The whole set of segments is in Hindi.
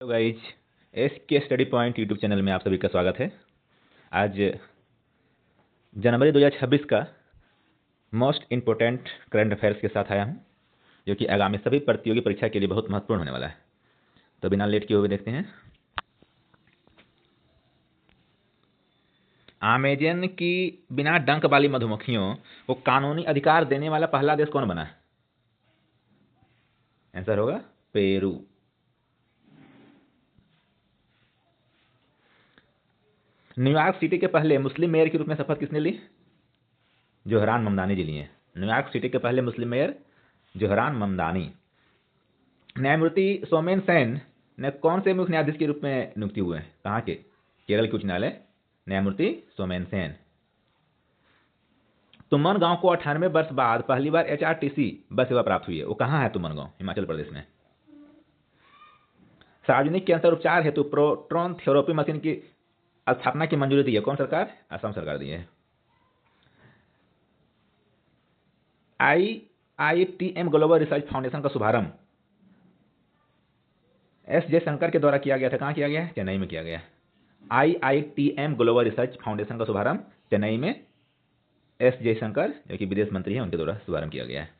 तो गाइज एस के स्टडी पॉइंट यूट्यूब चैनल में आप सभी का स्वागत है। आज जनवरी 2026 का मोस्ट इम्पोर्टेंट करंट अफेयर्स के साथ आया हूं, जो कि आगामी सभी प्रतियोगी परीक्षा के लिए बहुत महत्वपूर्ण होने वाला है। तो बिना लेट किए हुए देखते हैं। अमेजन की बिना डंक वाली मधुमक्खियों को कानूनी अधिकार देने वाला पहला देश कौन बना है? आंसर होगा पेरू। न्यूयॉर्क सिटी के पहले मुस्लिम मेयर के रूप में शपथ किसने ली? जोहरान ममदानी जी लिए। न्यूयॉर्क सिटी के पहले मुस्लिम मेयर जोहरान ममदानी। न्यायमूर्ति सोमेन सेन ने कौन से मुख्य न्यायाधीश के रूप में नियुक्ति हुए हैं? कहाँ के? केरल के उच्च न्यायालय। न्यायमूर्ति सोमेन सेन। तुमन गांव को 98 वर्ष बाद पहली बार एचआरटीसी बस सेवा प्राप्त हुई है। वो कहाँ है? तुमन गांव, हिमाचल प्रदेश में। सार्वजनिक कैंसर उपचार हेतु प्रोटॉन थेरेपी मशीन की स्थापना की मंजूरी दी है कौन सरकार? असम सरकार दी है। IITM ग्लोबल रिसर्च फाउंडेशन का शुभारंभ एस जयशंकर के द्वारा किया गया था। कहाँ किया गया है? चेन्नई में किया गया। IITM ग्लोबल रिसर्च फाउंडेशन का शुभारंभ चेन्नई में एस जयशंकर, जो कि विदेश मंत्री हैं, उनके द्वारा शुभारंभ किया गया है।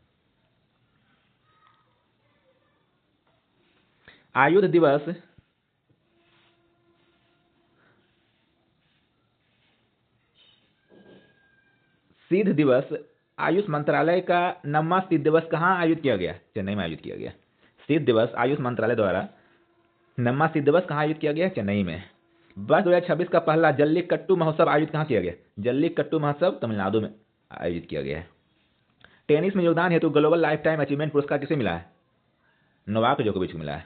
आयुध दिवस सिद्ध दिवस आयुष मंत्रालय का 9वां सिद्ध दिवस कहाँ आयोजित किया गया? चेन्नई में आयोजित किया गया। सिद्ध दिवस आयुष मंत्रालय द्वारा 9वां सिद्ध दिवस कहाँ आयोजित किया गया? चेन्नई में। वर्ष 2026 का पहला जल्लीकट्टू महोत्सव आयोजित कहाँ किया गया? जल्लीकट्टू महोत्सव तमिलनाडु में आयोजित किया गया है। टेनिस में योगदान हेतु ग्लोबल लाइफ टाइम अचीवमेंट पुरस्कार किसे मिला है? नोवाक जोकोविच को मिला है।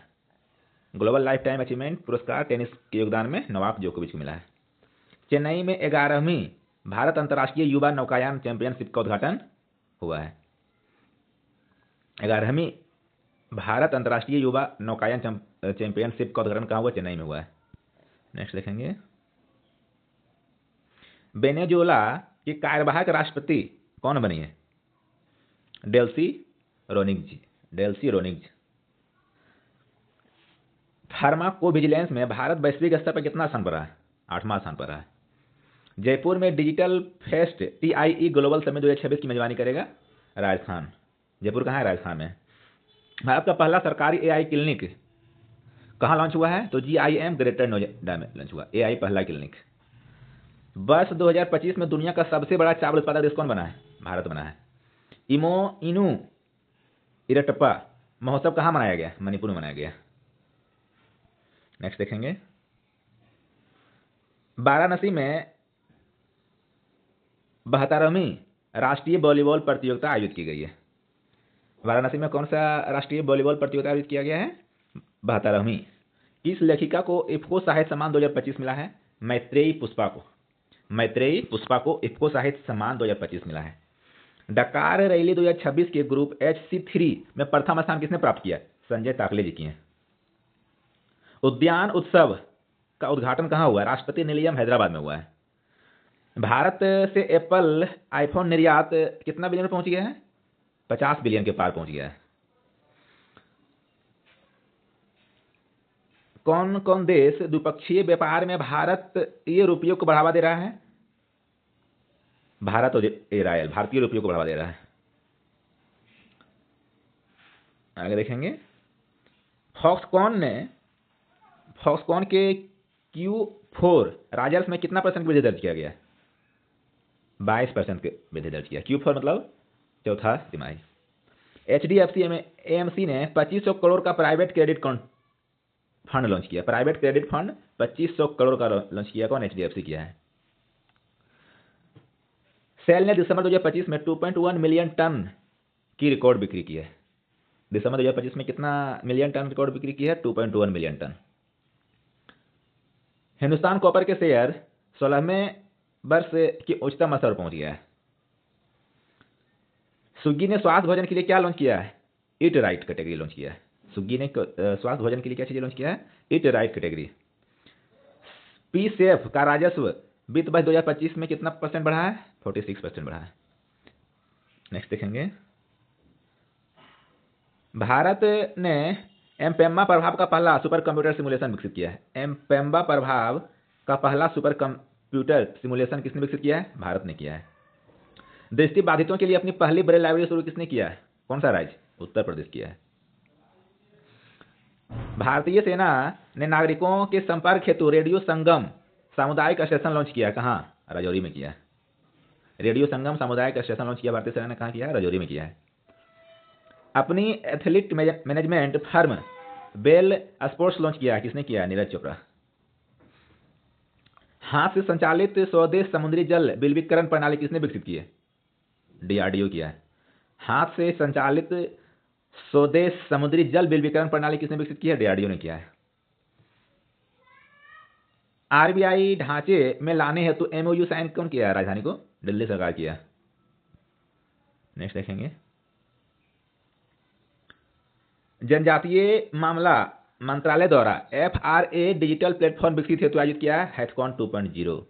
ग्लोबल लाइफ टाइम अचीवमेंट पुरस्कार टेनिस के योगदान में नोवाक जोकोविच को मिला है। चेन्नई में 11वीं भारत अंतर्राष्ट्रीय युवा नौकायान चैंपियनशिप का उद्घाटन हुआ है। 11वीं भारत अंतर्राष्ट्रीय युवा नौकायान चैंपियनशिप का उद्घाटन कहाँ हुआ? चेन्नई में हुआ है। नेक्स्ट देखेंगे। वेनेजुएला की कार्यवाहक राष्ट्रपति कौन बनी है? Delcy Rodriguez. Delcy Rodriguez. Pharmacovigilance में भारत वैश्विक स्तर पर कितना स्थान पर रहा है? 8वां स्थान पर रहा है। जयपुर में digital fest TIE global summit 2026 की मेजबानी करेगा राजस्थान। जयपुर कहाँ है? राजस्थान में। भारत का पहला सरकारी AI क्लिनिक कहाँ लॉन्च हुआ है? तो GIM ग्रेटर नोएडा में लॉन्च हुआ AI पहला क्लिनिक। वर्ष 2025 में दुनिया का सबसे बड़ा चावल उत्पादक देश कौन बना है? भारत बना है। इनु इरटप्पा महोत्सव कहाँ मनाया गया? मणिपुर में मनाया गया। नेक्स्ट देखेंगे। वाराणसी में 72वीं राष्ट्रीय वॉलीबॉल प्रतियोगिता आयोजित की गई है। वाराणसी में कौन सा राष्ट्रीय वॉलीबॉल प्रतियोगिता आयोजित किया गया है? 72वीं। किस लेखिका को इफ्को साहित्य सम्मान 2025 मिला है? मैत्रेयी पुष्पा को। मैत्रेयी पुष्पा को इफ्को साहित्य सम्मान 2025 मिला है। डकार रैली 2026 के ग्रुप HC3 में प्रथम स्थान किसने प्राप्त किया? संजय ताकले जी किए। उद्यान उत्सव का उद्घाटन कहाँ हुआ? राष्ट्रपति निलयम हैदराबाद में हुआ है। भारत से एप्पल आईफोन निर्यात कितना बिलियन पहुंच गया है? 50 बिलियन के पार पहुंच गया है। कौन कौन देश द्विपक्षीय व्यापार में भारतीय रुपयों को बढ़ावा दे रहा है? भारत और इजरायल भारतीय रुपयों को बढ़ावा दे रहा है। आगे देखेंगे। फॉक्सकॉन के Q4 राजस्व में कितना % वृद्धि दर्ज किया गया? 22% की वृद्धि दर्ज किया। Q4 मतलब चौथा तिमाही। HDFC AMC ने 2500 करोड़ का प्राइवेट क्रेडिट फंड लॉन्च किया। प्राइवेट क्रेडिट फंड 2500 करोड़ का लॉन्च किया। कौन? HDFC किया है। सेल ने दिसंबर 2025 में 2.1 मिलियन टन की रिकॉर्ड बिक्री की है। दिसंबर 2025 में कितना मिलियन टन रिकॉर्ड बिक्री की है? 2.1 मिलियन टन। हिंदुस्तान कॉपर के शेयर 16वें वर्ष की उच्चतम स्तर पहुंच गया है। स्विगी ने स्वास्थ्य भोजन के लिए क्या लॉन्च किया है? ईट राइट कैटेगरी लॉन्च किया है। स्विगी ने स्वास्थ्य भोजन के लिए क्या चीज लॉन्च किया है? Eat right category. PSEF का राजस्व वित्त वर्ष 2025 में कितना % बढ़ा है? 46% बढ़ा है। नेक्स्ट देखेंगे। भारत ने एमपेम्बा प्रभाव का पहला सुपर कंप्यूटर सिमुलेशन विकसित किया है। एमपेम्बा प्रभाव का पहला सुपर कंप्यूटर सिमुलेशन किसने विकसित किया है? भारत ने किया है। दृष्टिबाधितों के लिए अपनी पहली ब्रेल लाइब्रेरी शुरू किसने किया है? कौन सा राज्य? उत्तर प्रदेश किया है। भारतीय सेना ने नागरिकों के संपर्क हेतु रेडियो संगम सामुदायिक स्टेशन लॉन्च किया। कहाँ? राजौरी में किया है। रेडियो संगम सामुदायिक स्टेशन लॉन्च किया भारतीय सेना ने। कहाँ किया है? राजौरी में किया है। अपनी athlete management firm Bell Sports launch किया है। किसने किया है? नीरज चोपड़ा। हाथ से संचालित स्वदेश समुद्री जल विलवीकरण प्रणाली किसने विकसित की है? डीआरडीओ किया है। हाथ से संचालित स्वदेश समुद्री जल विलवीकरण प्रणाली किसने विकसित की है? डीआरडीओ ने किया है। आरबीआई ढांचे में लाने हेतु एमओयू साइन कौन किया है? राजधानी को? दिल्ली सरकार किया। नेक्स्ट देखेंगे, जनजातीय मामला मंत्रालय द्वारा एफआरए डिजिटल प्लेटफॉर्म विकसित हेतु आयोजित किया है हैथकॉन 2.0।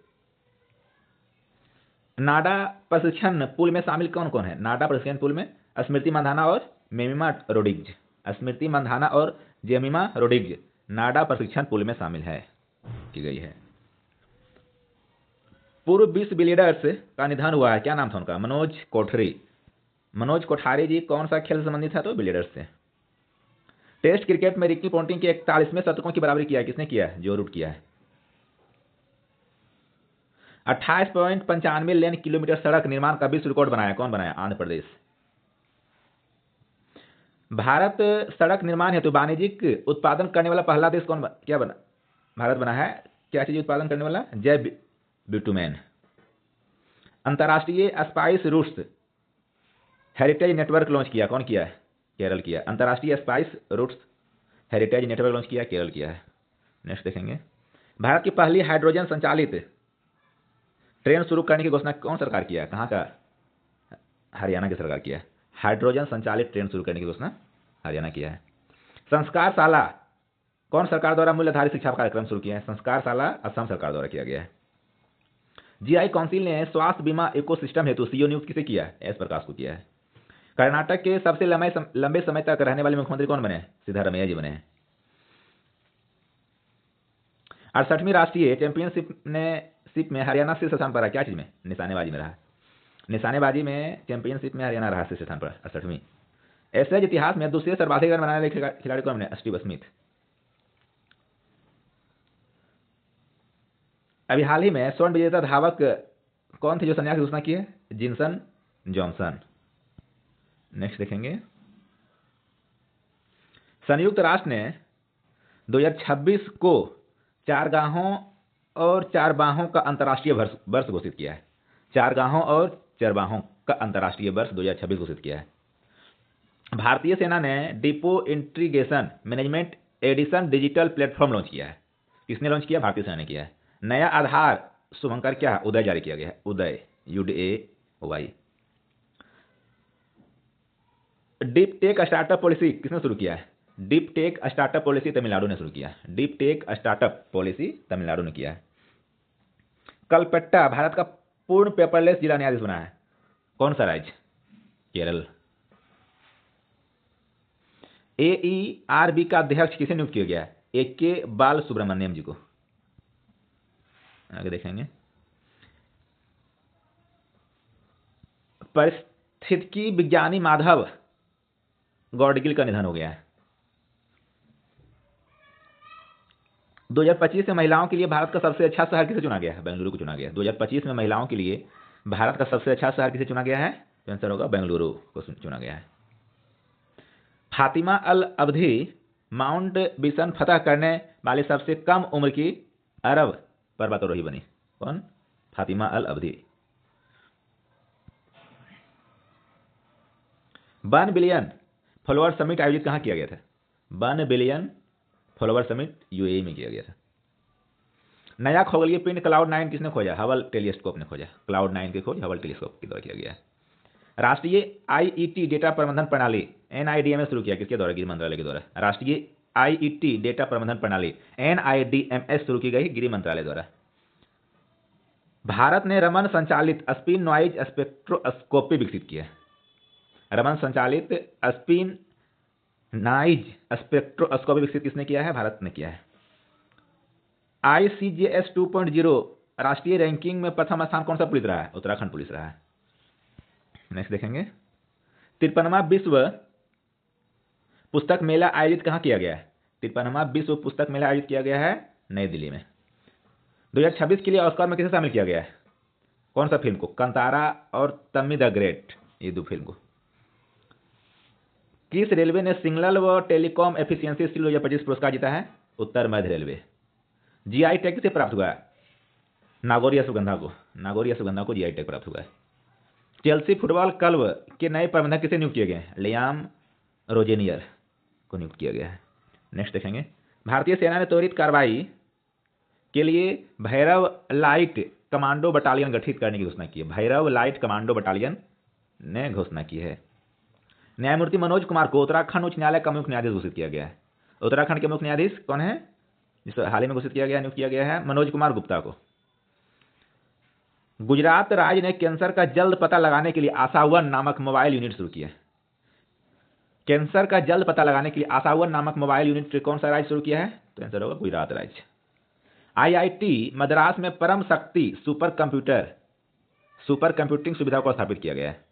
नाडा प्रशिक्षण पूल में शामिल कौन कौन है? नाडा प्रशिक्षण पूल में स्मृति मंधाना और जेमिमा रोड्रिग्ज। स्मृति मंधाना और जेमिमा रोड्रिग्ज नाडा प्रशिक्षण पूल में शामिल है की गई है। पूर्व विश्व बिलियर्ड्स का निधन हुआ है। क्या नाम था उनका? मनोज कोठारी। मनोज कोठारी जी कौन सा खेल से संबंधित था? तो बिलियर्ड्स से। टेस्ट क्रिकेट में रिकी पॉन्टिंग के 41वें शतकों की बराबरी किया है। किसने किया है? जो रूट किया है। 28.95 लेन किलोमीटर सड़क निर्माण का विश्व रिकॉर्ड बनाया। कौन बनाया? आंध्र प्रदेश। भारत सड़क निर्माण हेतु वाणिज्यिक उत्पादन करने वाला पहला देश कौन क्या बना? भारत बना है। क्या चीज उत्पादन करने वाला? जैव बिटुमेन। अंतर्राष्ट्रीय spice routes heritage network launch किया। कौन किया है? केरल किया। अंतर्राष्ट्रीय spice routes heritage network launch किया, केरल किया है। नेक्स्ट देखेंगे, भारत की पहली हाइड्रोजन संचालित ट्रेन शुरू करने की घोषणा कौन सरकार किया है? कहाँ का? हरियाणा की सरकार किया है। हाइड्रोजन संचालित ट्रेन शुरू करने की घोषणा हरियाणा किया है। संस्कारशाला कौन सरकार द्वारा मूल्य आधारित शिक्षा कार्यक्रम शुरू किया है? संस्कारशाला असम सरकार द्वारा किया गया है। जीआई काउंसिल ने स्वास्थ्य बीमा इकोसिस्टम हेतु सीईओ नियुक्त किसे किया है? एस प्रकाश को किया है। कर्नाटक के सबसे लंबे समय तक रहने वाले मुख्यमंत्री कौन बने? सिद्धारमैया जी बने हैं। 68वीं राष्ट्रीय चैंपियनशिप में हरियाणा शीर्ष स्थान पर रहा। क्या चीज में? निशानेबाजी में रहा। निशानेबाजी में चैंपियनशिप में हरियाणा रहा शीर्ष स्थान पर 68वीं। एसएज इतिहास में दूसरे सर्वाधिक रन बनाने वाले खिलाड़ी कौन बने? Steve Smith. अभी हाल ही में स्वर्ण विजेता धावक कौन थे जो संन्यास की घोषणा की है? जिनसन जॉनसन। नेक्स्ट देखेंगे, संयुक्त राष्ट्र ने 2026 को चारगाहों और चरवाहों का अंतर्राष्ट्रीय वर्ष घोषित किया है। चारगाहों और चरवाहों का अंतर्राष्ट्रीय वर्ष 2026 घोषित किया है। भारतीय सेना ने depot integration management edition digital platform launch किया है। किसने लॉन्च किया? भारतीय सेना ने किया है। नया आधार शुभंकर क्या है? उदय जारी किया गया है। उदय UDAY। Deep tech startup policy किसने शुरू किया है? Deep tech startup policy Tamil Nadu ने शुरू किया है। Deep tech startup policy Tamil Nadu ने किया है। कलपेट्टा भारत का पूर्ण पेपरलेस जिला न्यायाधीश बना है। कौन सा राज्य? केरल। AERB का अध्यक्ष किसे नियुक्त किया गया है? AK बाल सुब्रमण्यम जी को। आगे देखेंगे, परिस्थितिकी विज्ञानी माधव गौडगिल का निधन हो गया है। 2025 में महिलाओं के लिए भारत का सबसे अच्छा शहर किसे चुना गया है? बेंगलुरु को चुना गया है। 2025 में महिलाओं के लिए भारत का सबसे अच्छा शहर किसे चुना गया है? आंसर होगा बेंगलुरु को चुना गया है। फातिमा अल अब्दी माउंट बिसन फतह करने वाली सबसे कम उम्र की अरब पर्वतारोही बनी। कौन? फातिमा अल अब्दी। 1 बिलियन फॉलोअर समिट आयोजित कहाँ किया गया था? 1 बिलियन फॉलोअर समिट UAE में किया गया था। नया खगोलीय पिंड क्लाउड 9 किसने खोजा? हबल टेलीस्कोप ने खोजा। क्लाउड 9 की खोज हबल टेलीस्कोप के द्वारा किया गया है। राष्ट्रीय IET डेटा प्रबंधन प्रणाली NIDMS शुरू किया किसके द्वारा? गृह मंत्रालय के द्वारा। राष्ट्रीय IET डेटा प्रबंधन प्रणाली NIDMS शुरू की गई गृह मंत्रालय द्वारा। भारत ने रमन संचालित स्पिन नॉइज स्पेक्ट्रोस्कोपी विकसित किया। रमन संचालित स्पिन नाइज स्पेक्ट्रोस्कोपी विकसित किसने किया है? भारत ने किया है। ICJS 2.0 राष्ट्रीय रैंकिंग में प्रथम स्थान कौन सा पुलिस रहा है? उत्तराखंड पुलिस रहा है। नेक्स्ट देखेंगे, 53वां विश्व पुस्तक मेला आयोजित कहाँ किया गया है? 53वां विश्व पुस्तक मेला आयोजित किया गया है नई दिल्ली में। 2026 के लिए ऑस्कर में किसे शामिल किया गया है? कौन सा फिल्म को? कांतारा और तम्मी द ग्रेट, ये दो फिल्म को। किस रेलवे ने सिग्नल व टेलीकॉम एफिशिएंसी स्टील 2025 पुरस्कार जीता है? उत्तर मध्य रेलवे। जीआई टैग किसे प्राप्त हुआ है? नागौरी अश्वगंधा को। नागौरी अश्वगंधा को जीआई टैग प्राप्त हुआ है। चेल्सी फुटबॉल क्लब के नए प्रबंधक किसे नियुक्त किए गए हैं? लियाम रोजेनियर को नियुक्त किया गया है। नेक्स्ट देखेंगे, भारतीय सेना ने त्वरित कार्रवाई के लिए भैरव लाइट कमांडो बटालियन गठित करने की घोषणा की है। भैरव लाइट कमांडो बटालियन ने घोषणा की है। न्यायमूर्ति मनोज कुमार को उत्तराखंड उच्च न्यायालय का मुख्य न्यायाधीश घोषित किया गया है। उत्तराखंड के मुख्य न्यायाधीश कौन है जिसे हाल ही में घोषित किया गया, नियुक्त किया गया है? मनोज कुमार गुप्ता को। गुजरात राज्य ने कैंसर का जल्द पता लगाने के लिए आशा-1 नामक मोबाइल यूनिट शुरू किया है। कैंसर का जल्द पता लगाने के लिए आशा-1 नामक मोबाइल यूनिट कौन सा राज्य शुरू किया है? तो आंसर होगा गुजरात राज्य। IIT मद्रास में परम शक्ति सुपर कंप्यूटिंग सुविधा को स्थापित किया गया है।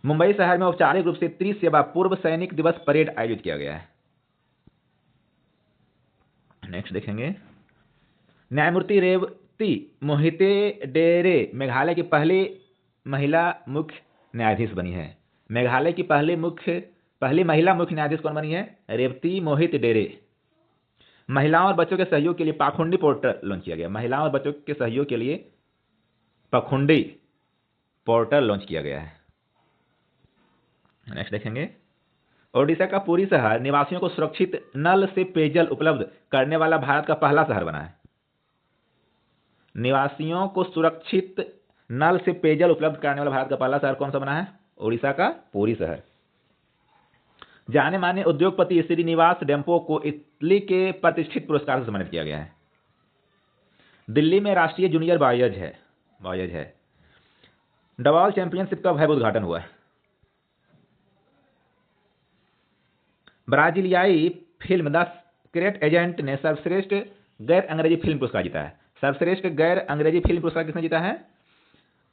मुंबई शहर में औपचारिक रूप से त्रिसेवा पूर्व सैनिक दिवस परेड आयोजित किया गया है। नेक्स्ट देखेंगे, न्यायमूर्ति रेवती मोहिते डेरे मेघालय की पहली महिला मुख्य न्यायाधीश बनी है। मेघालय की पहली महिला मुख्य न्यायाधीश कौन बनी है? रेवती मोहित डेरे। महिलाओं और बच्चों के सहयोग के लिए पाखुंडी पोर्टल लॉन्च किया गया। महिलाओं और बच्चों के सहयोग के लिए पाखुंडी पोर्टल लॉन्च किया गया है। नेक्स्ट देखेंगे, ओडिशा का पुरी शहर निवासियों को सुरक्षित नल से पेयजल उपलब्ध करने वाला भारत का पहला शहर बना है। निवासियों को सुरक्षित नल से पेयजल उपलब्ध कराने वाला भारत का पहला शहर कौन सा बना है? ओडिशा का पुरी शहर। जाने माने उद्योगपति श्रीनिवास डेम्पो को इटली के प्रतिष्ठित पुरस्कार से सम्मानित किया गया है। दिल्ली में राष्ट्रीय जूनियर बॉयज है डबॉल चैंपियनशिप का भव्य उद्घाटन हुआ है। ब्राजीलियाई फिल्म द सीक्रेट एजेंट ने सर्वश्रेष्ठ गैर अंग्रेजी फिल्म पुरस्कार जीता है। सर्वश्रेष्ठ गैर अंग्रेजी फिल्म पुरस्कार किसने जीता है?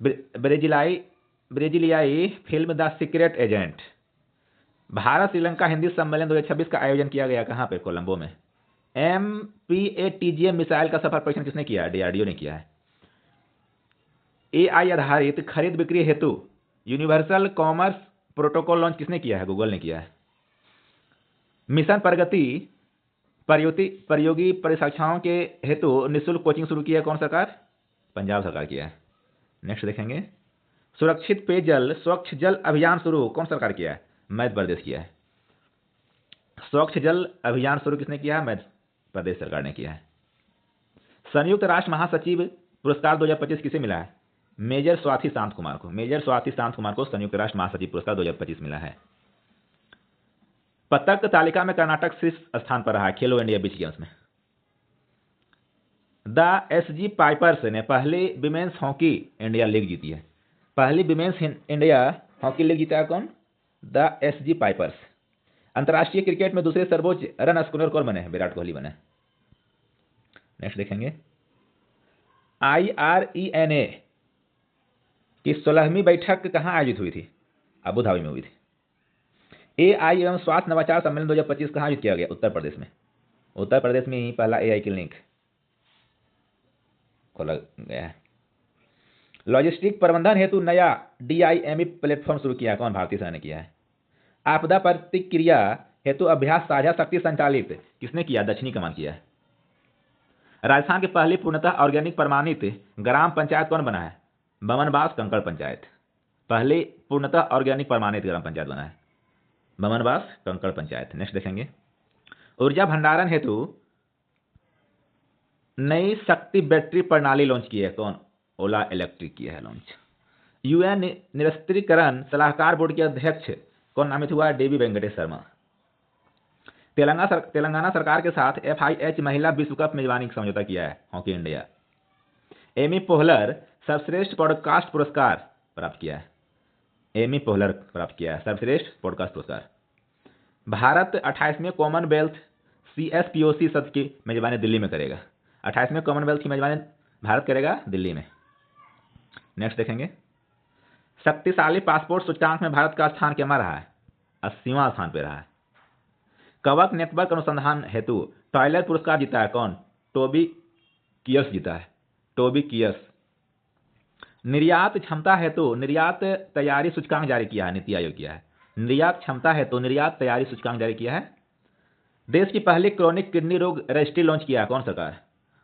ब्राजीलियाई film the secret agent. Bharat Sri Lanka Hindi सम्मेलन 2026 का आयोजन किया गया कहां पे? कोलंबो में। MPATGM मिसाइल का सफल परीक्षण किसने किया? DRDO ने किया है। AI आधारित खरीद बिक्री हेतु यूनिवर्सल कॉमर्स प्रोटोकॉल लॉन्च किसने किया है? गूगल ने किया है। मिशन प्रगति प्रतियोगी परीक्षाओं के हेतु निःशुल्क कोचिंग शुरू किया है कौन सरकार? पंजाब सरकार किया है। नेक्स्ट देखेंगे, सुरक्षित पेयजल स्वच्छ जल अभियान शुरू कौन सरकार किया है? मध्य प्रदेश किया है। स्वच्छ जल अभियान शुरू किसने किया है? मध्य प्रदेश सरकार ने किया है। संयुक्त राष्ट्र महासचिव पुरस्कार 2025 किसे मिला है? मेजर स्वाति शांत कुमार को। मेजर स्वाति शांत कुमार को संयुक्त राष्ट्र महासचिव पुरस्कार 2025 मिला है। पदक तालिका में कर्नाटक शीर्ष स्थान पर रहा है खेलो इंडिया बीच गेम्स में। द SG पाइपर्स ने पहली विमेंस हॉकी इंडिया लीग जीती है। पहली विमेंस इंडिया हॉकी लीग जीता है कौन? The SG pipers. अंतर्राष्ट्रीय क्रिकेट में दूसरे सर्वोच्च रन स्कोरर कौन बने? विराट कोहली बने। नेक्स्ट देखेंगे, IRENA की 16वीं बैठक कहां आयोजित हुई थी? अबू धाबी में हुई थी। AI एवं स्वास्थ्य नवाचार सम्मेलन 2025 कहां आयोजित किया गया? उत्तर प्रदेश में। उत्तर प्रदेश में ही पहला AI क्लिनिक खोला गया है। लॉजिस्टिक प्रबंधन हेतु नया DIME प्लेटफॉर्म शुरू किया कौन? भारतीय सेना ने किया है। आपदा प्रतिक्रिया हेतु अभ्यास साझा शक्ति संचालित किसने किया? दक्षिणी कमान किया है। राजस्थान की पहली पूर्णतः ऑर्गेनिक प्रमाणित ग्राम पंचायत कौन बना है? बमनबास कंकड़ पंचायत। पहले पूर्णतः ऑर्गेनिक प्रमाणित ग्राम पंचायत बना है बमनबास कंकड़ पंचायत। नेक्स्ट देखेंगे, ऊर्जा भंडारण हेतु नई शक्ति बैटरी प्रणाली लॉन्च की है कौन? ओला इलेक्ट्रिक किया है लॉन्च। UN निरस्त्रीकरण सलाहकार बोर्ड के अध्यक्ष कौन नामित हुआ? DB वेंकटेश शर्मा। तेलंगाना सरकार के साथ FIH महिला विश्व कप मेजबानी का समझौता किया है हॉकी इंडिया। एमी पोहलर सर्वश्रेष्ठ पॉडकास्ट पुरस्कार प्राप्त किया है। एमी पोहलर प्राप्त किया है सर्वश्रेष्ठ पॉडकास्ट पुरस्कार। भारत 28वें कॉमनवेल्थ CSPOC सत्र की मेजबानी दिल्ली में करेगा। 28वें कॉमनवेल्थ की मेजबानी भारत करेगा दिल्ली में। नेक्स्ट देखेंगे, शक्तिशाली पासपोर्ट सूचकांक में भारत का स्थान क्या रहा है? 80वां स्थान पर रहा है। कवक नेटवर्क अनुसंधान हेतु टॉयलर पुरस्कार जीता है कौन? टोबी कियर्स जीता है, टोबी कियर्स। निर्यात क्षमता हेतु निर्यात तैयारी सूचकांक जारी किया है, नीति आयोग किया है। निर्यात क्षमता हेतु निर्यात तैयारी सूचकांक जारी किया है। देश की पहली क्रोनिक किडनी रोग रजिस्ट्री लॉन्च किया है कौन सरकार?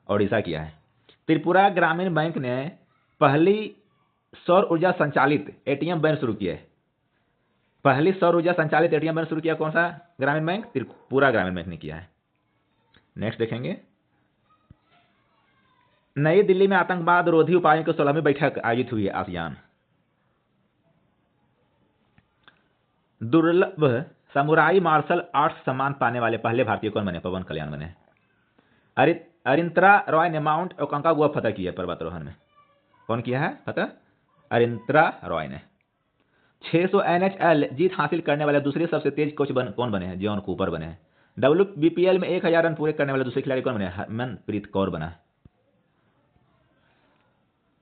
ओडिशा किया है। त्रिपुरा ग्रामीण बैंक ने पहली सौर ऊर्जा संचालित ATM बैंक शुरू किया है। पहली सौर ऊर्जा संचालित ATM बैंक शुरू किया कौन सा ग्रामीण बैंक? त्रिपुरा ग्रामीण बैंक ने किया है। नेक्स्ट देखेंगे, नई दिल्ली में आतंकवाद रोधी उपायों की 16वीं बैठक आयोजित हुई है आसियान। दुर्लभ समुराई मार्शल आर्ट्स सम्मान पाने वाले पहले भारतीय कौन बने? पवन कल्याण बने। अरिंत्रा रॉय ने माउंट ओकांकागुआ फतह किया पर्वतारोहण में। कौन किया है फतह? अरिंत्रा रॉय ने। 600 NHL जीत हासिल करने वाले दूसरे सबसे तेज कोच कौन बने हैं? जॉन कूपर बने हैं। WBPL में 1000 रन पूरे करने वाले दूसरे खिलाड़ी कौन बने? हरमनप्रीत कौर बना।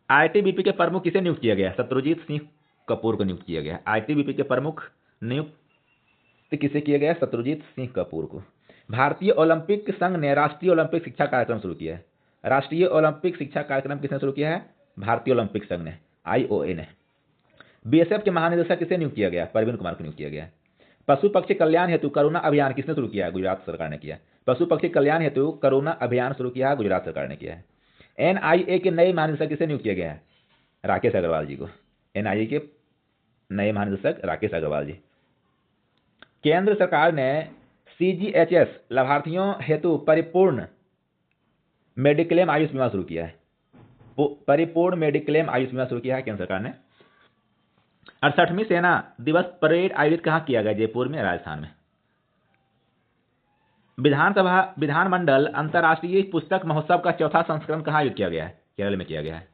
ITBP के प्रमुख किसे नियुक्त किया गया? शत्रुजीत सिंह कपूर को नियुक्त किया गया। ITBP के प्रमुख नियुक्त किसे किया गया? शत्रुजीत सिंह कपूर को। भारतीय ओलंपिक संघ ने राष्ट्रीय ओलंपिक शिक्षा कार्यक्रम शुरू किया है। राष्ट्रीय ओलंपिक शिक्षा कार्यक्रम किसने शुरू किया है? भारतीय ओलंपिक संघ ने, IOA ने। BSF के महानिदेशक किसे नियुक्त किया गया? परवीन कुमार को नियुक्त किया गया। पशु पक्षी कल्याण हेतु करुणा अभियान किसने शुरू किया है? गुजरात सरकार ने किया। पशु पक्षी कल्याण हेतु करुणा अभियान शुरू किया है, गुजरात सरकार ने किया है। NIA के नए महानिदेशक किसे नियुक्त किया गया है? राकेश अग्रवाल जी को। NIA के नए महानिदेशक राकेश अग्रवाल जी। केंद्र सरकार ने CGHS लाभार्थियों हेतु परिपूर्ण मेडिक्लेम आयुष बीमा शुरू किया है। परिपूर्ण मेडिक्लेम आयुष बीमा शुरू किया है केंद्र सरकार ने। 68वीं सेना दिवस परेड आयोजित कहां किया गया? जयपुर में, राजस्थान में। विधानमंडल अंतर्राष्ट्रीय पुस्तक महोत्सव का चौथा संस्करण कहां आयोजित किया गया है? केरल में किया गया है।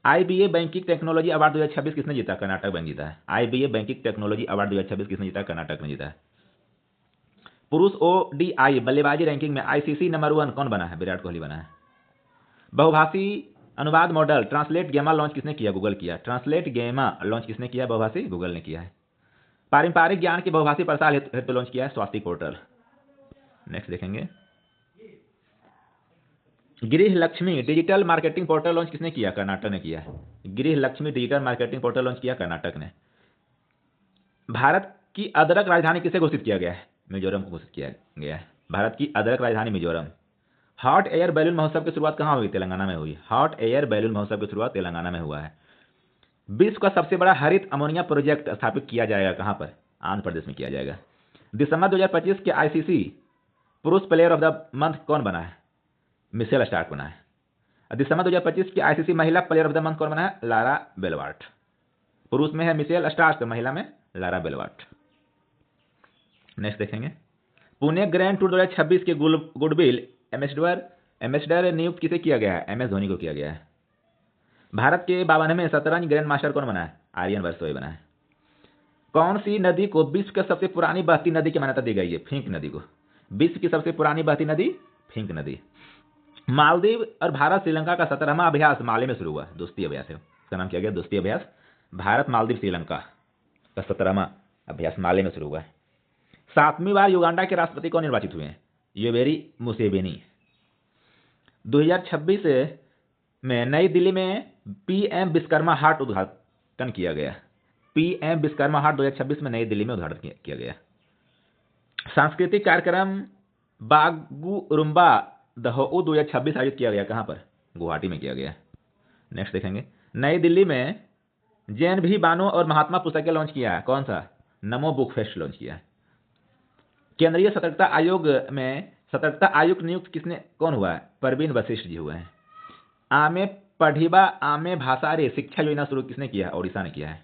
IBA बैंकिंग टेक्नोलॉजी अवार्ड 2026 किसने जीता? कर्नाटक बैंक जीता है। IBA बैंकिंग टेक्नोलॉजी अवार्ड 2026 किसने जीता? कर्नाटक ने जीता है। पुरुष ODI बल्लेबाजी रैंकिंग में ICC नंबर 1 कौन बना है? विराट कोहली बना है। बहुभाषी अनुवाद मॉडल ट्रांसलेट गेमा लॉन्च किसने किया? गूगल किया। ट्रांसलेट गेमा लॉन्च किसने किया? बहुभाषी गूगल ने किया है। पारंपरिक ज्ञान की बहुभाषी प्रसार हेतु लॉन्च किया है स्वास्थ्य पोर्टल। नेक्स्ट देखेंगे, गृह Lakshmi digital marketing portal launch किसने किया? कर्नाटक ने किया है। गृह Lakshmi digital marketing portal launch किया कर्नाटक ने। भारत की अदरक राजधानी किसे घोषित किया गया है? मिजोरम को घोषित किया गया है। भारत की अदरक राजधानी मिजोरम। हॉट एयर बैलून महोत्सव की शुरुआत कहां हुई? तेलंगाना में हुई। हॉट एयर बैलून महोत्सव की शुरुआत तेलंगाना में हुआ है। विश्व का सबसे बड़ा हरित अमोनिया प्रोजेक्ट स्थापित किया जाएगा कहां पर? आंध्र प्रदेश में किया जाएगा। दिसंबर 2025 के ICC पुरुष प्लेयर ऑफ द मंथ कौन बना है? मिशेल स्टार्क बना है। दिसंबर 2025 की ICC महिला प्लेयर ऑफ द मंथ कौन बना है? लारा बेलवार्ट। पुरुष में है मिशेल स्टार्क, महिला में लारा बेलवार्ट। नेक्स्ट देखेंगे, पुणे ग्रैंड टूर 2026 के गुडविल एम्बेसडर नियुक्त किसे किया गया है? MS धोनी को किया गया है। भारत के 52वें शतरंज ग्रैंड मास्टर कौन बना है? आर्यन वर्सोई बना है। कौन सी नदी को विश्व की सबसे पुरानी बहती नदी की मान्यता दी गई है? फिंक नदी को। विश्व की सबसे पुरानी बहती नदी फिंक नदी। मालदीव और भारत श्रीलंका का 17वां अभ्यास माले में शुरू हुआ। दोस्ती अभ्यास है, उसका नाम किया गया दोस्ती अभ्यास। भारत मालदीव श्रीलंका का 17वां अभ्यास माले में शुरू हुआ है। 7वीं बार युगांडा के राष्ट्रपति कौन निर्वाचित हुए हैं? Yoweri Museveni. 2026 में नई दिल्ली में PM विश्वकर्मा हाट उद्घाटन किया गया। PM विश्वकर्मा हाट 2026 में नई दिल्ली में उद्घाटन किया गया। सांस्कृतिक कार्यक्रम बागुरुम्बा दहोऊ 2026 आयोजित किया गया कहां पर? गुवाहाटी में किया गया। नेक्स्ट देखेंगे, नई दिल्ली में JNV बानो और महात्मा पुस्तकें लॉन्च किया है। कौन सा? नमो बुक फेस्ट लॉन्च किया है। केंद्रीय सतर्कता आयोग में सतर्कता आयुक्त नियुक्त किसने कौन हुआ है? परवीन वशिष्ठ जी हुए हैं। आमे पढ़िबा आमे भाषा रे शिक्षा योजना शुरू किसने किया है? ओडिशा ने किया है।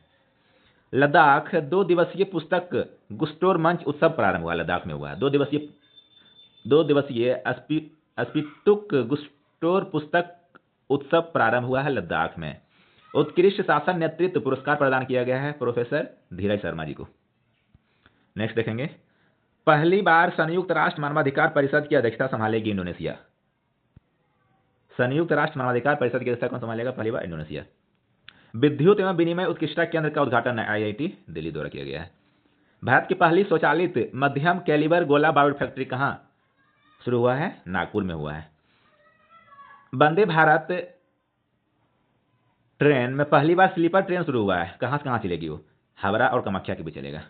लद्दाख 2 दिवसीय पुस्तक गुस्टोर मंच उत्सव प्रारंभ हुआ, लद्दाख में हुआ है। 2 दिवसीय स्पिटुक गुस्टोर पुस्तक उत्सव प्रारंभ हुआ है लद्दाख में। उत्कृष्ट शासन नेतृत्व पुरस्कार प्रदान किया गया है प्रोफेसर धीरज शर्मा जी को। नेक्स्ट देखेंगे, पहली बार संयुक्त राष्ट्र मानवाधिकार परिषद की अध्यक्षता संभालेगी इंडोनेशिया। संयुक्त राष्ट्र मानवाधिकार परिषद की अध्यक्षता कौन संभालेगा पहली बार? इंडोनेशिया। विद्युत एवं विनिमय उत्कृष्टता केंद्र का उद्घाटन IIT दिल्ली द्वारा किया गया है। भारत की पहली स्वचालित मध्यम कैलिबर गोला बारूद फैक्ट्री कहां शुरू हुआ है? नागपुर में हुआ है। वंदे भारत ट्रेन में पहली बार स्लीपर ट्रेन शुरू हुआ है। कहां से कहां चलेगी वो? हावड़ा और कामाख्या के बीच चलेगा।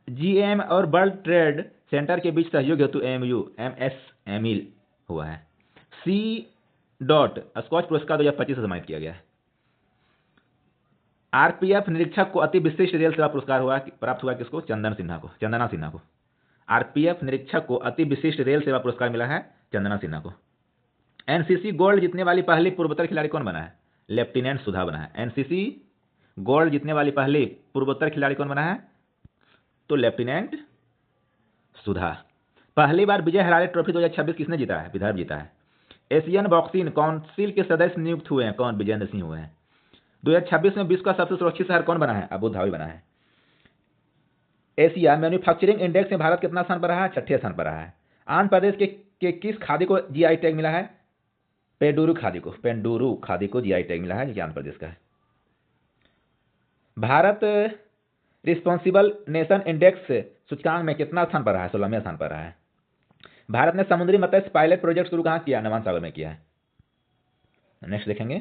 GM और वर्ल्ड ट्रेड सेंटर के बीच सहयोग हेतु MSME हुआ है। स्कॉच पुरस्कार 2025 से सम्मानित किया गया है। RPF निरीक्षक को अति विशिष्ट रेल सेवा पुरस्कार प्राप्त हुआ किसको? चंदना सिन्हा को। RPF निरीक्षक को अति विशिष्ट रेल सेवा पुरस्कार मिला है चंदना सिन्हा को। NCC गोल्ड जीतने वाली पहली पूर्वोत्तर खिलाड़ी कौन बना है? लेफ्टिनेंट सुधा बना है। NCC गोल्ड जीतने वाली पहली पूर्वोत्तर खिलाड़ी कौन बना है? तो लेफ्टिनेंट सुधा। पहली बार विजय हरारे ट्रॉफी 2026 किसने जीता है? विदर्भ जीता है। एशियन बॉक्सिंग काउंसिल के सदस्य नियुक्त हुए हैं कौन? विजेंद्र सिंह हुए हैं। 2026 में विश्व का सबसे सुरक्षित शहर कौन बना है? अबू धाबी बना है। एशिया मैन्युफैक्चरिंग इंडेक्स में भारत कितना स्थान पर रहा है? 6ठे स्थान पर रहा है। आंध्र प्रदेश के किस खादी को GI टैग मिला है? पेंडुरू खादी को GI टैग मिला है, जो आंध्र प्रदेश का है। भारत रिस्पॉन्सिबल नेशन इंडेक्स सूचकांक में कितना स्थान पर रहा है? 16वें स्थान पर रहा है। भारत ने समुद्री मत्स्य पायलट प्रोजेक्ट शुरू कहां किया? अंडमान सागर में किया है। नेक्स्ट देखेंगे,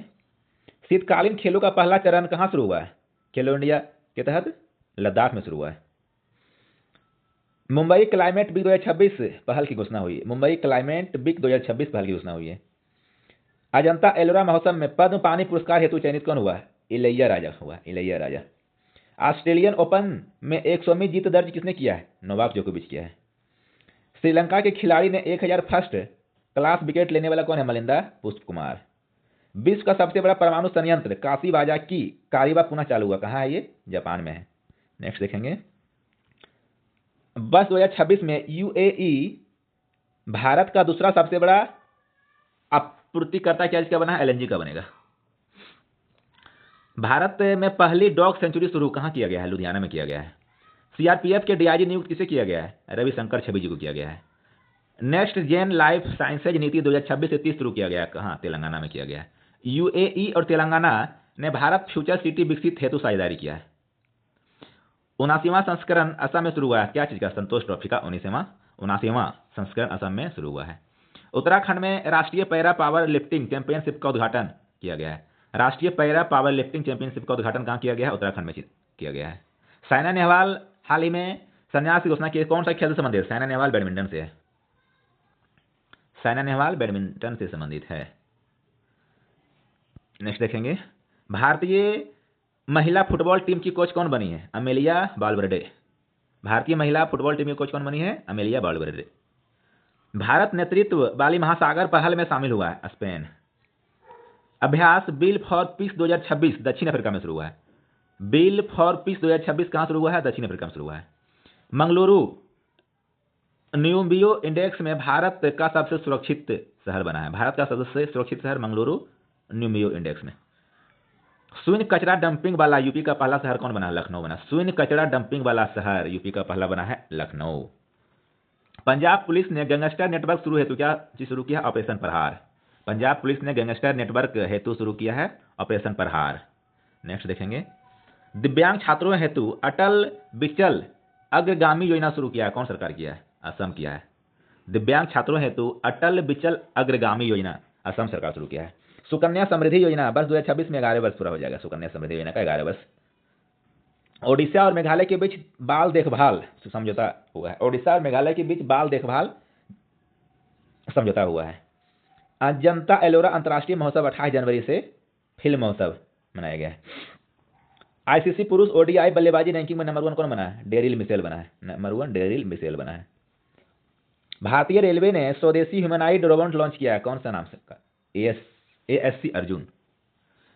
शीतकालीन खेलों का पहला चरण कहां शुरू हुआ है? खेलो इंडिया के तहत लद्दाख में शुरू हुआ है। मुंबई क्लाइमेट वीक 2026 पहल की घोषणा हुई है। अजंता एलोरा महोत्सव में पद्म पानी पुरस्कार हेतु चयनित कौन हुआ? इलैया राजा। ऑस्ट्रेलियन ओपन में 100वीं जीत दर्ज किसने किया है? नोवाक जोकोविच किया है। श्रीलंका के खिलाड़ी ने 1000 फर्स्ट क्लास विकेट लेने वाला कौन है? मलिंदा पुष्प कुमार। विश्व का सबसे बड़ा परमाणु संयंत्र काशीबाजा की कारीबा पुनः चालू हुआ। कहां है ये? जापान में है। नेक्स्ट देखेंगे, वर्ष 2026 में UAE भारत का दूसरा सबसे बड़ा आपूर्तिकर्ता क्या बना है? LNG का बनेगा। भारत में पहली डॉग सेंचुरी शुरू कहां किया गया है? लुधियाना में किया गया है। CRPF के DIG नियुक्त किसे किया गया है? रविशंकर छवि जी को किया गया है। नेक्स्ट जेन लाइफ साइंसेज नीति 2026 से 30 शुरू किया गया है। कहां? तेलंगाना में किया गया है। UAE और तेलंगाना ने भारत फ्यूचर सिटी विकसित हेतु साझेदारी किया है। 79वां संस्करण असम में शुरू हुआ है। क्या चीज का? संतोष ट्रॉफी का 79वां संस्करण असम में शुरू हुआ है। उत्तराखंड में राष्ट्रीय पैरा पावर लिफ्टिंग चैंपियनशिप का उद्घाटन किया गया है। राष्ट्रीय पैरा पावर लिफ्टिंग चैंपियनशिप का उद्घाटन कहां किया गया है? उत्तराखंड में किया गया है। साइना नेहवाल हाल ही में संन्यास की घोषणा की। कौन सा खेल से संबंधित? साइना नेहवाल बैडमिंटन से है। साइना नेहवाल बैडमिंटन से संबंधित है। नेक्स्ट देखेंगे, भारतीय महिला फुटबॉल टीम की कोच कौन बनी है? अमेलिया बालबर्डे। भारतीय महिला फुटबॉल टीम की कोच कौन बनी है? अमेलिया बालबर्डे। भारत नेतृत्व वाली महासागर पहल में शामिल हुआ है स्पेन। अभ्यास बिल फॉर पीस 2026 दक्षिण अफ्रीका में शुरू हुआ है। बिल फॉर पीस 2026 कहां शुरू हुआ है? दक्षिण अफ्रीका में शुरू हुआ है। मंगलुरु न्यूबियो इंडेक्स में भारत का सबसे सुरक्षित शहर बना है। भारत का सबसे सुरक्षित शहर मंगलुरु न्यूबियो इंडेक्स में। शून्य कचरा डंपिंग वाला यूपी का पहला शहर कौन बना है? लखनऊ बना। शून्य कचरा डंपिंग वाला शहर यूपी का पहला बना है लखनऊ। पंजाब पुलिस ने गैंगस्टर नेटवर्क शुरू हेतु क्या चीज शुरू किया? ऑपरेशन प्रहार। पंजाब पुलिस ने गैंगस्टर नेटवर्क हेतु शुरू किया है ऑपरेशन प्रहार। नेक्स्ट देखेंगे, दिव्यांग छात्रों हेतु अटल बिचल अग्रगामी योजना शुरू किया है। कौन सरकार किया है? असम किया है। दिव्यांग छात्रों हेतु अटल बिचल अग्रगामी योजना असम सरकार शुरू किया है। सुकन्या समृद्धि योजना वर्ष 2026 में 11 वर्ष पूरा हो जाएगा। सुकन्या समृद्धि योजना का 11 वर्ष। ओडिशा और मेघालय के बीच बाल देखभाल समझौता हुआ है। ओडिशा और मेघालय के बीच बाल देखभाल समझौता हुआ है। अजंता एलोरा अंतर्राष्ट्रीय महोत्सव 28 जनवरी से फिल्म महोत्सव मनाया गया है। ICC पुरुष ODI बल्लेबाजी रैंकिंग में नंबर 1 कौन बना है? डेरिल मिशेल बना है। नंबर 1 डेरिल मिशेल बना है। भारतीय रेलवे ने स्वदेशी ह्यूमनॉइड रोबोट लॉन्च किया है। कौन सा नाम से? ASC अर्जुन।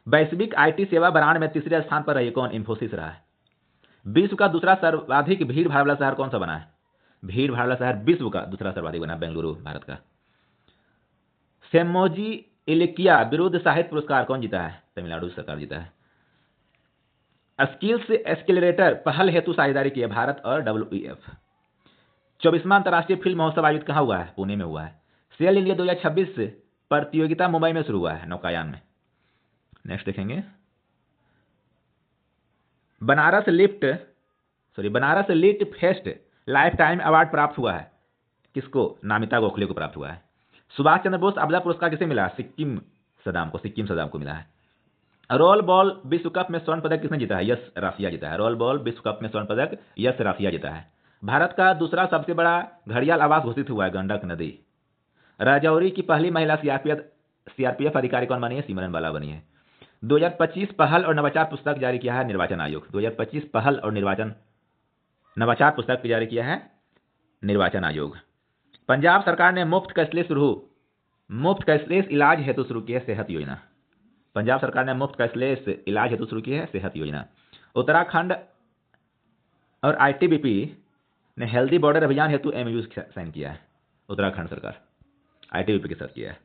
वैश्विक IT सेवा ब्रांड में तीसरे स्थान पर रही कौन? इन्फोसिस रहा है। विश्व का दूसरा सर्वाधिक भीड़ भाड़ वाला शहर कौन सा बना है? भीड़ भाड़ वाला शहर विश्व का दूसरा सर्वाधिक बना बेंगलुरु भारत का। सेमोजी इलिकिया विरुद्ध साहित्य पुरस्कार कौन जीता है? तमिलनाडु सरकार जीता है। स्किल्स एक्सेलरेटर पहल हेतु साझेदारी की है भारत और WEF। 24वां अंतर्राष्ट्रीय फिल्म महोत्सव आयोजित कहाँ हुआ है? पुणे में हुआ है। सेल इंडिया 2026 प्रतियोगिता मुंबई में शुरू हुआ है, नौकायान में। नेक्स्ट देखेंगे, Banaras lit fest lifetime award प्राप्त हुआ है किसको? नामिता गोखले को प्राप्त हुआ है। सुभाष चंद्र बोस आपदा पुरस्कार किसे मिला? सिक्किम सदाम को मिला है। रोल बॉल विश्व कप में स्वर्ण पदक किसने जीता है? यश राफिया जीता है। रोल बॉल विश्व कप में स्वर्ण पदक यश राफिया जीता है। भारत का दूसरा सबसे बड़ा घड़ियाल आवास घोषित हुआ है, गंडक नदी। राजौरी की पहली महिला सीआरपीएफ अधिकारी कौन बनी है? सिमरन बाला बनी है। 2025 पहल और नवाचार पुस्तक जारी किया है निर्वाचन आयोग। 2025 पहल और नवाचार पुस्तक जारी किया है निर्वाचन आयोग। पंजाब सरकार ने मुफ्त कैशलेस इलाज हेतु शुरू की है सेहत योजना। पंजाब सरकार ने मुफ्त कैशलेस इलाज हेतु शुरू की है सेहत योजना। उत्तराखंड और आईटीबीपी ने हेल्दी बॉर्डर अभियान हेतु एमओयू साइन किया है। उत्तराखंड सरकार आईटीबीपी के साथ किया है।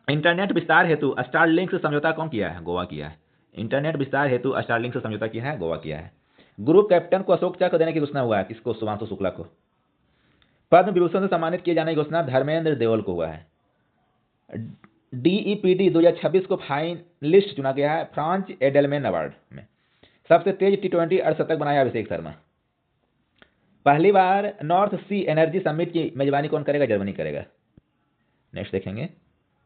इंटरनेट विस्तार हेतु स्टारलिंक से समझौता कौन किया है? गोवा किया है। इंटरनेट विस्तार हेतु स्टारलिंक से समझौता किया है, गोवा किया है। ग्रुप कैप्टन को अशोक चक्र देने की घोषणा हुआ है किसको? शुभांशु शुक्ला को। पद्म विभूषण से सम्मानित किए जाने की घोषणा धर्मेंद्र देओल को हुआ है। डीईपीडी 2026 को फाइनलिस्ट चुना गया है फ्रांच एडेलमैन अवार्ड में। सबसे तेज टी20 अर्धशतक बनाया अभिषेक शर्मा। पहली बार नॉर्थ सी एनर्जी समिट की मेजबानी कौन करेगा? जर्मनी करेगा। नेक्स्ट देखेंगे,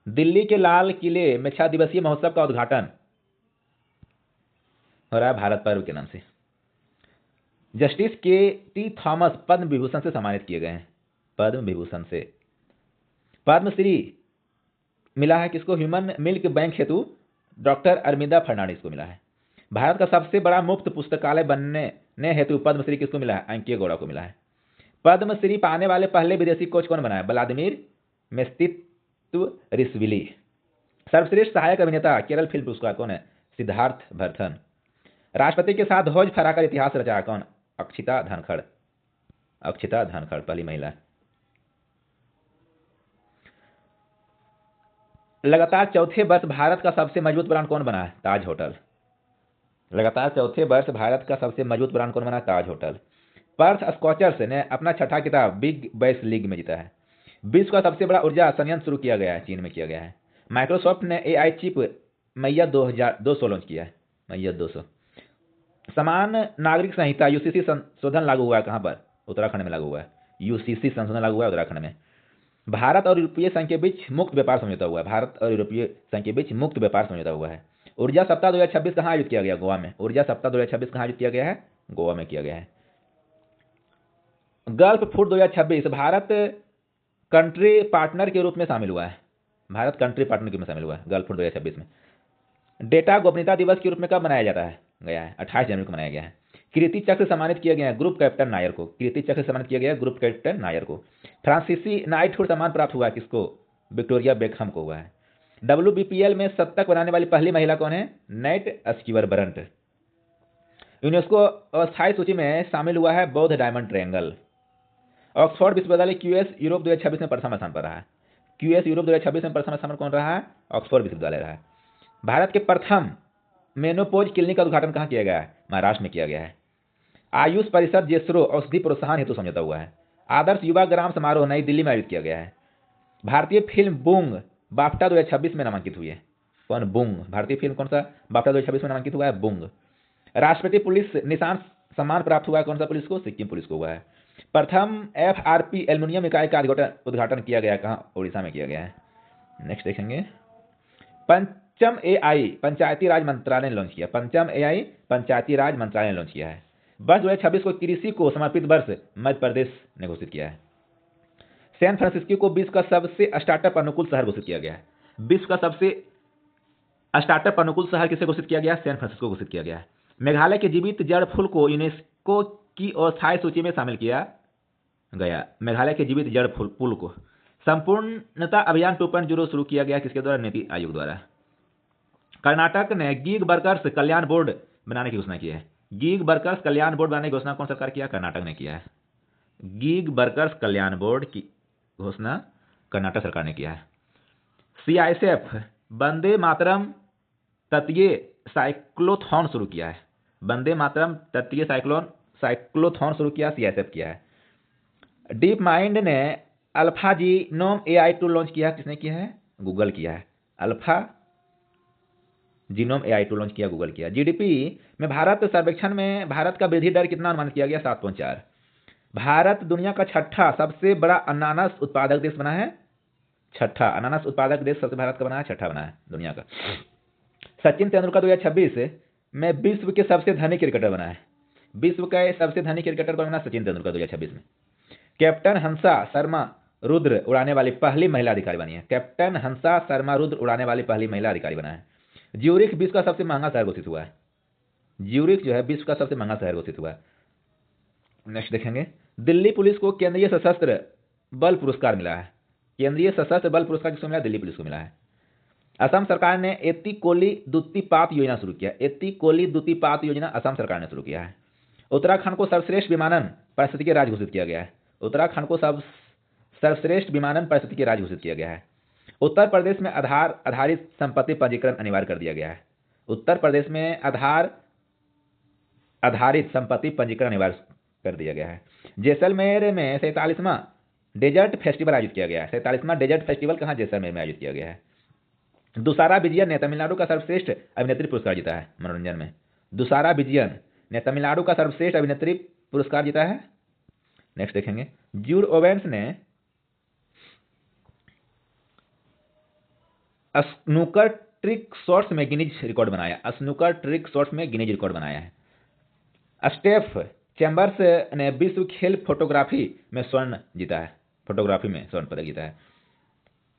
दिल्ली के लाल किले में 6 दिवसीय महोत्सव का उद्घाटन हो रहा है भारत पर्व के नाम से। Justice K.T.. Thomas Padma Vibhushan से सम्मानित किए गए हैं। पद्म विभूषण से पद्मश्री मिला है किसको? ह्यूमन मिल्क बैंक हेतु डॉक्टर अरविंदा फर्नांडिस को मिला है। भारत का सबसे बड़ा मुफ्त पुस्तकालय बनने हेतु पद्मश्री किसको मिला है? अंकित गौड़ा को मिला है। पद्मश्री पाने वाले पहले विदेशी कोच कौन बना है? व्लादिमीर मेस्तित्वरिश्विली। सर्वश्रेष्ठ सहायक अभिनेता केरल फिल्म पुरस्कार कौन है? सिद्धार्थ भरथन। राष्ट्रपति के साथ ध्वज फहराकर इतिहास रचा कौन? अक्षिता धनखड़ पहली महिला। लगातार चौथे वर्ष भारत का सबसे मजबूत ब्रांड कौन बना है? ताज होटल। लगातार चौथे वर्ष भारत का सबसे मजबूत ब्रांड कौन बना? ताज होटल। पर्थ स्कॉचर्स ने अपना छठा खिताब बिग बैश लीग में जीता है। विश्व का सबसे बड़ा ऊर्जा संयंत्र शुरू किया गया है, चीन में किया गया है। माइक्रोसॉफ्ट ने एआई चिप मैया 200 लॉन्च किया है, मैया 200। समान नागरिक संहिता यूसीसी संशोधन लागू हुआ है कहां पर? उत्तराखंड में लागू हुआ है। यूसीसी संशोधन लागू हुआ है उत्तराखंड में। भारत और यूरोपीय संघ के बीच मुक्त व्यापार समझौता हुआ है। भारत और यूरोपीय संघ के बीच मुक्त व्यापार समझौता हुआ है। ऊर्जा सप्ताह 2026 कहां आयोजित किया गया? गोवा में। ऊर्जा सप्ताह 2026 कहां आयोजित किया गया है? गोवा में किया गया है। Gulf food 2026 Bharat country partner के रूप में शामिल हुआ है। भारत कंट्री पार्टनर के रूप में शामिल हुआ है गल्फ फूड 2026 में। डेटा गोपनीयता दिवस के रूप में कब मनाया जाता है? गया है 28 जनवरी को मनाया गया है। कीर्ति चक्र से सम्मानित किया गया है ग्रुप कैप्टन नायर को। कीर्ति चक्र से सम्मानित किया गया ग्रुप कैप्टन नायर को। फ्रांसीसी नाइटहुड सम्मान प्राप्त हुआ है किसको? विक्टोरिया बेकहम को हुआ है। WBPL में शतक बनाने वाली पहली महिला कौन है? Net skewer burnt. यूनेस्को अस्थायी सूची में शामिल हुआ है बौद्ध डायमंड ट्रायंगल। ऑक्सफोर्ड विश्वविद्यालय क्यूएस यूरोप 2026 में प्रथम स्थान पर रहा है। क्यूएस यूरोप 2026 में प्रथम स्थान पर कौन रहा है? ऑक्सफोर्ड विश्वविद्यालय रहा है। भारत के प्रथम मेनोपोज क्लिनिक का उद्घाटन कहाँ किया गया है? महाराष्ट्र में किया गया है। आयुष परिषद जेसरो औषधि प्रोत्साहन हेतु समझौता हुआ है। आदर्श युवा ग्राम समारोह नई दिल्ली में आयोजित किया गया है। भारतीय फिल्म बूंग बाफ्टा 2026 में नामांकित हुई है। कौन? बूंग। भारतीय फिल्म कौन सा बाफ्टा 2026 में नामांकित हुआ है? बूंग। राष्ट्रपति पुलिस निशान सम्मान प्राप्त हुआ है कौन सा पुलिस को? सिक्किम पुलिस को हुआ है। प्रथम FRP एल्युमिनियम इकाई का उद्घाटन किया गया कहाँ? उड़ीसा में किया गया है। नेक्स्ट देखेंगे, पंचम AI पंचायती राज मंत्रालय ने लॉन्च किया। पंचम AI पंचायती राज मंत्रालय ने लॉन्च किया है। वर्ष 2026 को कृषि को समर्पित वर्ष मध्य प्रदेश ने घोषित किया है। सैन फ्रांसिस्को को विश्व का सबसे स्टार्टअप अनुकूल शहर घोषित किया गया है। विश्व का सबसे स्टार्टअप अनुकूल शहर किसे घोषित किया गया? सैन फ्रांसिस्को घोषित किया गया है। मेघालय के जीवित जड़ फूल को यूनेस्को की अस्थायी सूची में शामिल किया गया। मेघालय के जीवित जड़ फूल को। संपूर्णता अभियान 2.0 शुरू किया गया किसके द्वारा? नीति आयोग द्वारा। कर्नाटक ने गीग वर्कर्स कल्याण बोर्ड बनाने की घोषणा की है। गीग वर्कर्स कल्याण बोर्ड बनाने की घोषणा कौन सरकार किया? कर्नाटक ने किया है। गीग वर्कर्स कल्याण बोर्ड की घोषणा कर्नाटक सरकार ने किया है। CISF वंदे मातरम तटीय साइक्लोथॉन शुरू किया है। वंदे मातरम तटीय साइक्लोथॉन शुरू किया, CISF किया है। डीप माइंड ने alpha genome AI tool launch किया, किसने किया है? गूगल किया है। Alpha genome AI tool launch किया, गूगल किया। जीडीपी में भारत सर्वेक्षण में भारत का वृद्धि दर कितना अनुमानित किया गया? 7.4। भारत दुनिया का छठा सबसे बड़ा अनानास उत्पादक देश बना है। छठा अनानास उत्पादक देश सबसे भारत का बना है, छठा बना है दुनिया का। सचिन तेंदुलकर 2026 में विश्व के सबसे धनी क्रिकेटर बना है। विश्व का सबसे धनी क्रिकेटर कौन बना? सचिन तेंदुलकर 2026 में। कैप्टन हंसा शर्मा रुद्र उड़ाने वाली पहली महिला अधिकारी बनी है। कैप्टन हंसा शर्मा रुद्र उड़ाने वाली पहली महिला अधिकारी बना है। ज्यूरिख विश्व का सबसे महंगा शहर घोषित हुआ है। ज्यूरिख जो है विश्व का सबसे महंगा शहर घोषित हुआ है। नेक्स्ट देखेंगे, दिल्ली पुलिस को केंद्रीय सशस्त्र बल पुरस्कार मिला है। केंद्रीय सशस्त्र बल पुरस्कार किसको मिला? दिल्ली पुलिस को मिला है। असम सरकार ने एति कोली दुत्तिपात योजना शुरू किया। एति कोली दुत्तिपात योजना असम सरकार ने शुरू किया है। उत्तराखंड को सर्वश्रेष्ठ विमानन पारिस्थितिकी राज्य घोषित किया गया है। उत्तराखंड को सर्वश्रेष्ठ विमानन पारिस्थितिकी राज्य घोषित किया गया है। उत्तर प्रदेश में आधार आधारित संपत्ति पंजीकरण अनिवार्य कर दिया गया है। उत्तर प्रदेश में आधार आधारित संपत्ति पंजीकरण अनिवार्य कर दिया गया है। जैसलमेर में 47वां डेजर्ट फेस्टिवल आयोजित किया गया है। 47वां डेजर्ट फेस्टिवल कहाँ? जैसलमेर में आयोजित किया गया है। दुसारा विजयन ने तमिलनाडु का सर्वश्रेष्ठ अभिनेत्री पुरस्कार जीता है मनोरंजन में। दुसारा विजयन ने तमिलनाडु का सर्वश्रेष्ठ अभिनेत्री पुरस्कार जीता है। नेक्स्ट देखेंगे, जूड ओवेंस ने स्नूकर ट्रिक शॉट्स में गिनीज रिकॉर्ड बनाया। स्नूकर ट्रिक शॉट्स में गिनीज रिकॉर्ड बनाया है। स्टेफ चैम्बर्स ने विश्व खेल फोटोग्राफी में स्वर्ण जीता है। फोटोग्राफी में स्वर्ण पदक जीता है।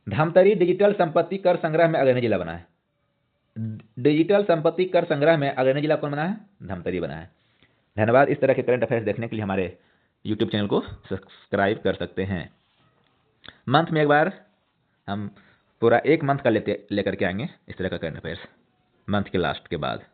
धमतरी डिजिटल संपत्ति कर संग्रह में अग्रणी जिला बना है। डिजिटल संपत्ति कर संग्रह में अग्रणी जिला कौन बना है? धमतरी बना है। धन्यवाद। इस तरह के करंट अफेयर्स देखने के लिए हमारे यूट्यूब चैनल को सब्सक्राइब कर सकते हैं। मंथ में एक बार हम पूरा एक मंथ का लेकर के आएंगे इस तरह का करंट अफेयर्स मंथ के लास्ट के बाद।